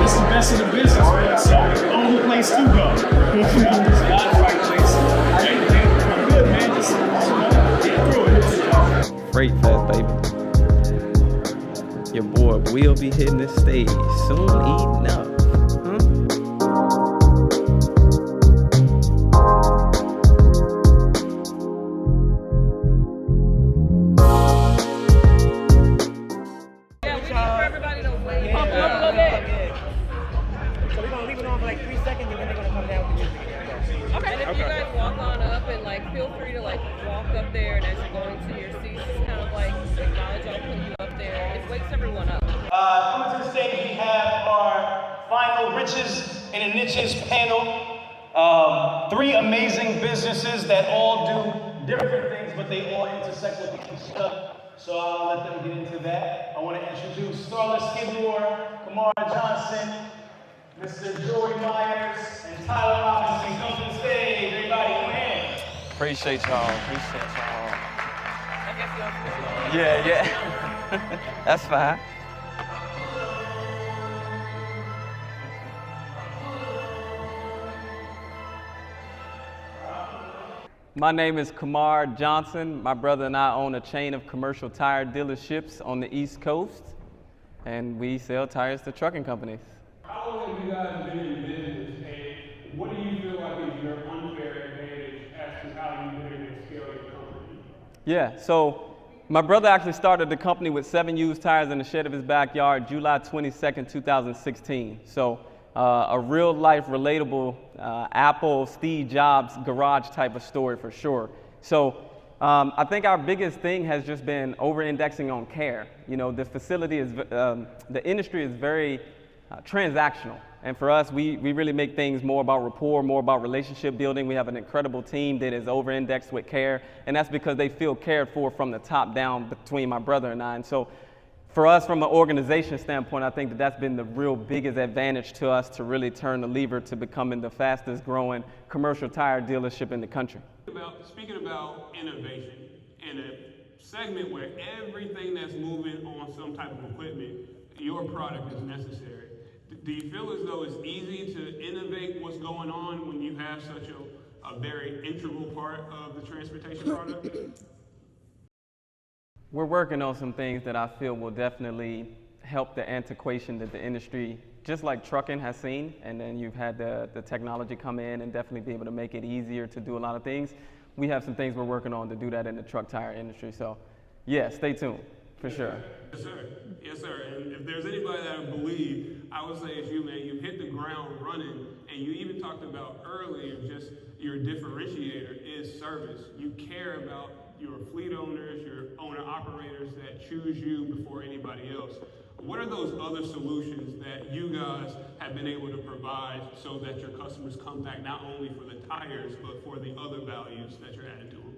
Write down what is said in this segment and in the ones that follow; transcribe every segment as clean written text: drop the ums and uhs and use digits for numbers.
It's the best of the business, man. So only place to go. It's not the right place. I'm good, man. Just get through it. FreightFest, baby. Your boy will be hitting the stage soon enough. So we're gonna leave it on for like 3 seconds, and then they're gonna come down with the music again. Okay. And if you guys walk on up and feel free to walk up there, and as you're going to your seats, just kind of acknowledge I'll put you up there. It wakes everyone up. Coming to the stage, we have our final Riches and Niches panel. 3 amazing businesses that all do different things, but they all intersect with each other. So I'll let them get into that. I want to introduce Starless Skidmore, Kamara Johnson, Mr. Joey Myers, and Tyler Robinson. Come to the stage. Everybody, come in. Appreciate y'all. I guess y'all Yeah. That's fine. My name is Kamar Johnson. My brother and I own a chain of commercial tire dealerships on the East Coast, and we sell tires to trucking companies. How long have you guys been in business, and what do you feel like is your unfair advantage as to how you've been able to scale your company? Yeah, so my brother actually started the company with 7 used tires in the shed of his backyard, July 22nd, 2016. So a real life relatable Apple, Steve Jobs garage type of story for sure. So I think our biggest thing has just been over-indexing on care. You know, the facility is, the industry is very transactional. And for us, we really make things more about rapport, more about relationship building. We have an incredible team that is over-indexed with care, and that's because they feel cared for from the top down between my brother and I. And so for us, from an organization standpoint, I think that's been the real biggest advantage to us to really turn the lever to becoming the fastest growing commercial tire dealership in the country. Speaking about innovation, in a segment where everything that's moving on some type of equipment, your product is necessary. Do you feel as though it's easy to innovate what's going on when you have such a very integral part of the transportation product? We're working on some things that I feel will definitely help the antiquation that the industry, just like trucking, has seen, and then you've had the technology come in and definitely be able to make it easier to do a lot of things. We have some things we're working on to do that in the truck tire industry. So yeah, stay tuned, for sure. Yes, sir. Yes, sir. And if there's anybody that I believe, I would say it's you, man. You hit the ground running, and you even talked about earlier just your differentiator is service. You care about your fleet owners, your owner-operators that choose you before anybody else. What are those other solutions that you guys have been able to provide so that your customers come back not only for the tires, but for the other values that you're adding to them?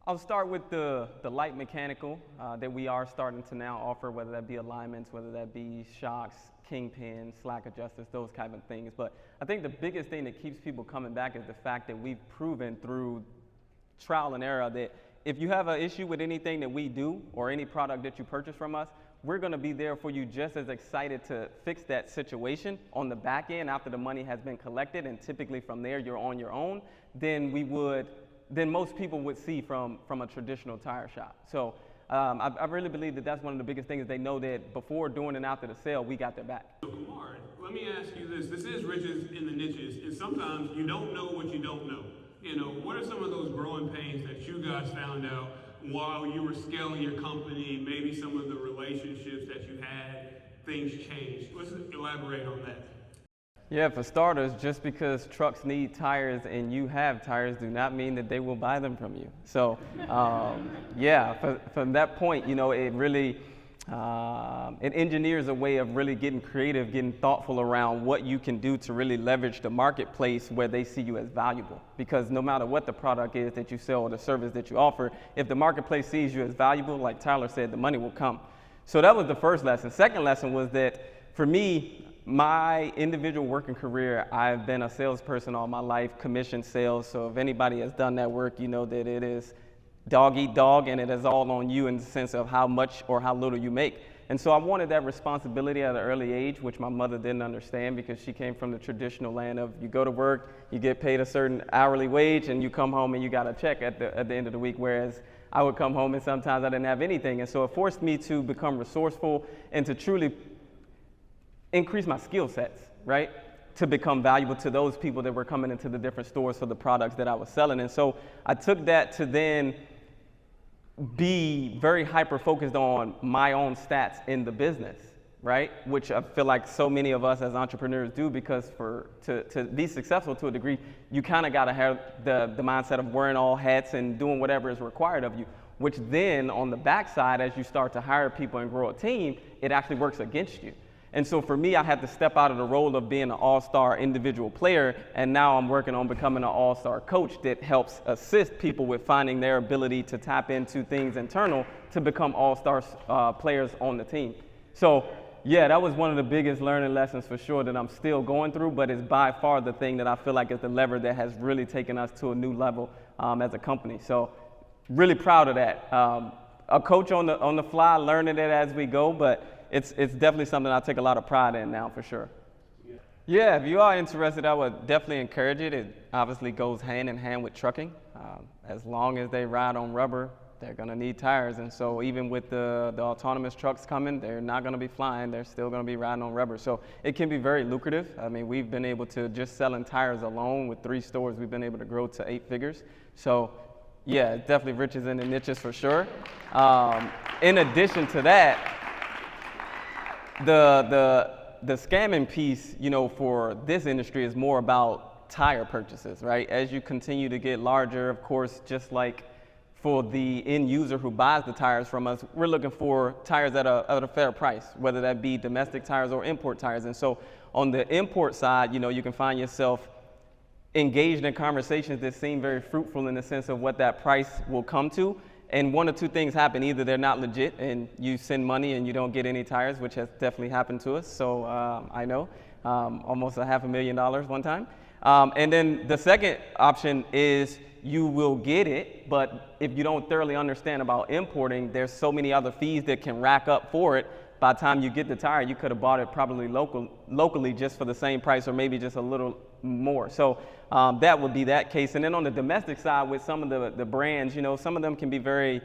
I'll start with the light mechanical that we are starting to now offer, whether that be alignments, whether that be shocks, kingpins, slack adjusters, those kind of things. But I think the biggest thing that keeps people coming back is the fact that we've proven through trial and error that if you have an issue with anything that we do or any product that you purchase from us, we're going to be there for you just as excited to fix that situation on the back end after the money has been collected, and typically from there you're on your own, than most people would see from a traditional tire shop. So I really believe that that's one of the biggest things. They know that before, during, and after the sale, we got their back. So Kamar, let me ask you this. This is Riches in the Niches, and sometimes you don't know what you don't know. You know, what are some of those growing pains that you guys found out while you were scaling your company, maybe some of the relationships that you had, things changed? Let's elaborate on that. Yeah, for starters, just because trucks need tires and you have tires do not mean that they will buy them from you. So, yeah, from that point, you know, it really, it engineers a way of really getting creative, getting thoughtful around what you can do to really leverage the marketplace where they see you as valuable. Because no matter what the product is that you sell or the service that you offer, if the marketplace sees you as valuable, like Tyler said, the money will come. So that was the first lesson. Second lesson was that for me, my individual working career, I've been a salesperson all my life, commission sales. So if anybody has done that work, you know that it is dog eat dog, and it is all on you in the sense of how much or how little you make. And so I wanted that responsibility at an early age, which my mother didn't understand because she came from the traditional land of you go to work, you get paid a certain hourly wage, and you come home and you got a check at the end of the week, whereas I would come home and sometimes I didn't have anything. And so it forced me to become resourceful and to truly increase my skill sets, right? To become valuable to those people that were coming into the different stores for the products that I was selling. And so I took that to then be very hyper-focused on my own stats in the business, right? Which I feel like so many of us as entrepreneurs do, because to be successful to a degree, you kind of got to have the mindset of wearing all hats and doing whatever is required of you, which then on the backside, as you start to hire people and grow a team, it actually works against you. And so for me, I had to step out of the role of being an all-star individual player, and now I'm working on becoming an all-star coach that helps assist people with finding their ability to tap into things internal to become all-star players on the team. So yeah, that was one of the biggest learning lessons for sure that I'm still going through, but it's by far the thing that I feel like is the lever that has really taken us to a new level as a company. So really proud of that. A coach on the fly, learning it as we go, but it's definitely something I take a lot of pride in now for sure. Yeah, if you are interested, I would definitely encourage it. It obviously goes hand in hand with trucking. As long as they ride on rubber, they're gonna need tires. And so even with the autonomous trucks coming, they're not gonna be flying, they're still gonna be riding on rubber. So it can be very lucrative. I mean, we've been able to, just selling tires alone with 3 stores, we've been able to grow to 8 figures. So yeah, it's definitely riches in the niches for sure. In addition to that, the scamming piece, you know, for this industry is more about tire purchases, right? As you continue to get larger, of course, just like for the end user who buys the tires from us, we're looking for tires at a fair price, whether that be domestic tires or import tires. And so on the import side, you know, you can find yourself engaged in conversations that seem very fruitful in the sense of what that price will come to. And one of 2 things happen. Either they're not legit and you send money and you don't get any tires, which has definitely happened to us. So I know, almost $500,000 one time. And then the second option is you will get it, but if you don't thoroughly understand about importing, there's so many other fees that can rack up for it. By the time you get the tire, you could have bought it probably locally just for the same price or maybe just a little more. So that would be that case. And then on the domestic side with some of the brands, you know, some of them can be very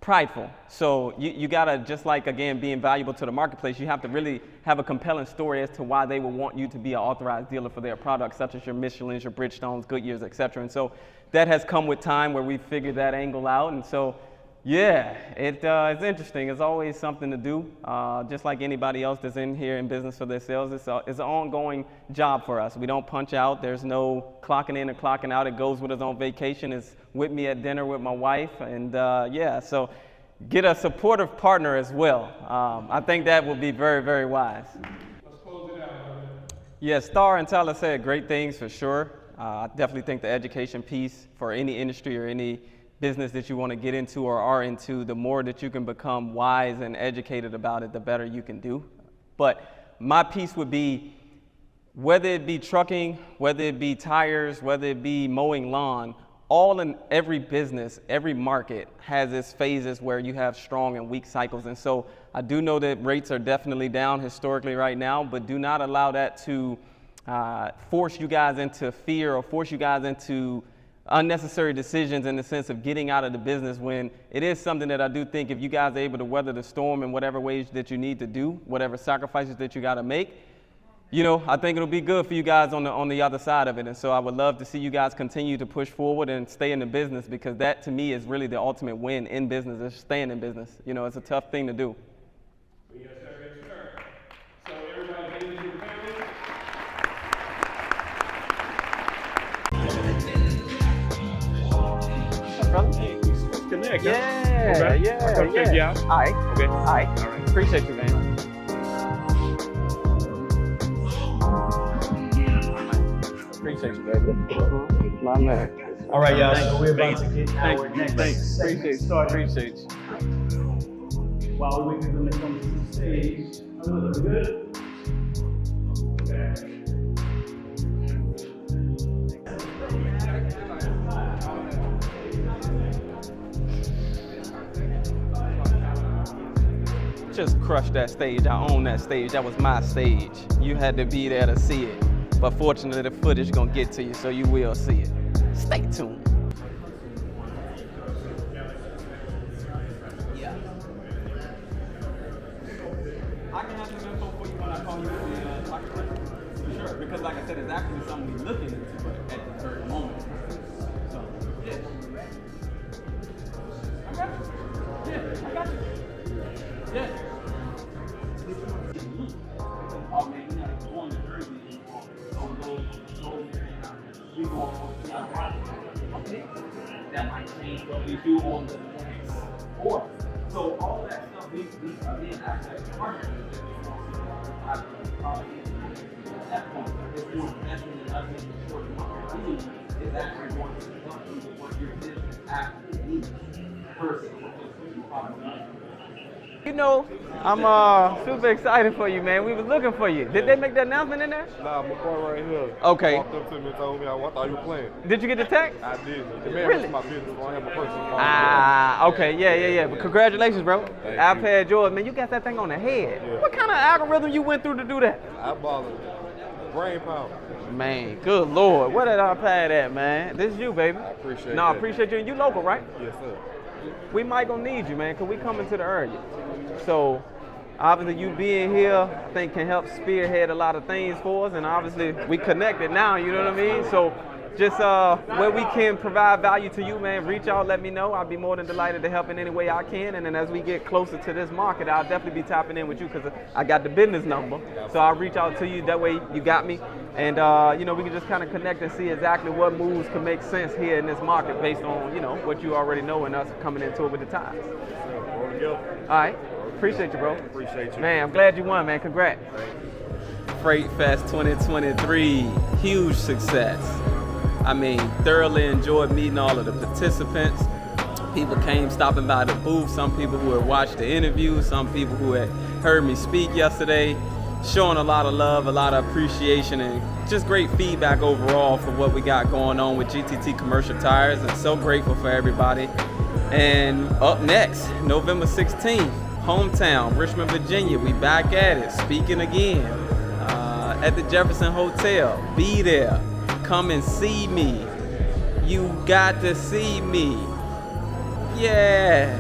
prideful. So you gotta, just like again, being valuable to the marketplace, you have to really have a compelling story as to why they would want you to be an authorized dealer for their products, such as your Michelins, your Bridgestones, Goodyears, et cetera. And so that has come with time where we figured that angle out. And so yeah, it's interesting. It's always something to do. Just like anybody else that's in here in business for themselves, it's an ongoing job for us. We don't punch out. There's no clocking in and clocking out. It goes with us on vacation. It's with me at dinner with my wife. And yeah, so get a supportive partner as well. I think that would be very, very wise. Let's close it out. Yeah, Star and Tyler said great things for sure. I definitely think the education piece for any industry or any business that you want to get into or are into, the more that you can become wise and educated about it, the better you can do. But my piece would be, whether it be trucking, whether it be tires, whether it be mowing lawn, all in every business, every market has its phases where you have strong and weak cycles. And so I do know that rates are definitely down historically right now, but do not allow that to force you guys into fear or force you guys into unnecessary decisions in the sense of getting out of the business, when it is something that I do think if you guys are able to weather the storm in whatever ways that you need to do, whatever sacrifices that you got to make, you know, I think it'll be good for you guys on the other side of it. And so I would love to see you guys continue to push forward and stay in the business, because that to me is really the ultimate win in business, is staying in business. You know, it's a tough thing to do. Yes, sir. Yes, sir. So everybody, get into your family. Hey, let's connect. Yeah, huh? Okay. yeah, I'll come check you out. All right. Okay. All right. All right. Appreciate you, man. Appreciate you, baby. My man. All right, y'all. So we're about to get our next Appreciate you. Appreciate you. While we're waiting for them to come to the stage, a little good. Okay. Just crushed that stage. I own that stage. That was my stage. You had to be there to see it. But fortunately, the footage gonna get to you, so you will see it. Stay tuned. Yeah. I can have some info for you when I call you for sure, because like I said, it's actually something we're looking into at the very moment. So, yeah. I got you. Yeah, I got you. Yeah. Oh man, you gotta go on the jersey. Okay. That might change what we do on the next fourth. So all that stuff we again actually partner that point. It's more investing in us making sure what you're doing is actually going to help you with what your business actually needs versus what you probably need. You know, I'm super excited for you, man. We was looking for you. Did they make the announcement in there? Nah, my boy right here. Okay. Walked up to me and told me I thought you were playing. Did you get the text? I did. The man Really? was my business, so I have my personal phone. Ah, okay, yeah. But congratulations, bro. Thank you. iPad yours, man. You got that thing on the head. Yeah. What kind of algorithm you went through to do that? I bothered. Brain power. Man, good Lord. Where that iPad at, man? This is you, baby. I appreciate No, I that. appreciate you. And you local, right? Yes, sir. We might gonna need you, man, because we coming to the area. So, obviously, you being here, I think can help spearhead a lot of things for us. And obviously, we connected now, you know what I mean? So, just where we can provide value to you, man, reach out, let me know. I'll be more than delighted to help in any way I can. And then as we get closer to this market, I'll definitely be tapping in with you because I got the business number. So I'll reach out to you. That way you got me. And, you know, we can just kind of connect and see exactly what moves can make sense here in this market based on, you know, what you already know and us coming into it with the times. All right. Appreciate you, bro. Appreciate you. Man, I'm glad you won, man. Congrats. FreightFest 2023, huge success. I mean, thoroughly enjoyed meeting all of the participants. People came stopping by the booth, some people who had watched the interview, some people who had heard me speak yesterday, showing a lot of love, a lot of appreciation, and just great feedback overall for what we got going on with GTT Commercial Tires, and so grateful for everybody. And up next, November 16th, hometown, Richmond, Virginia, we back at it, speaking again at the Jefferson Hotel. Be there. Come and see me. You got to see me. Yeah.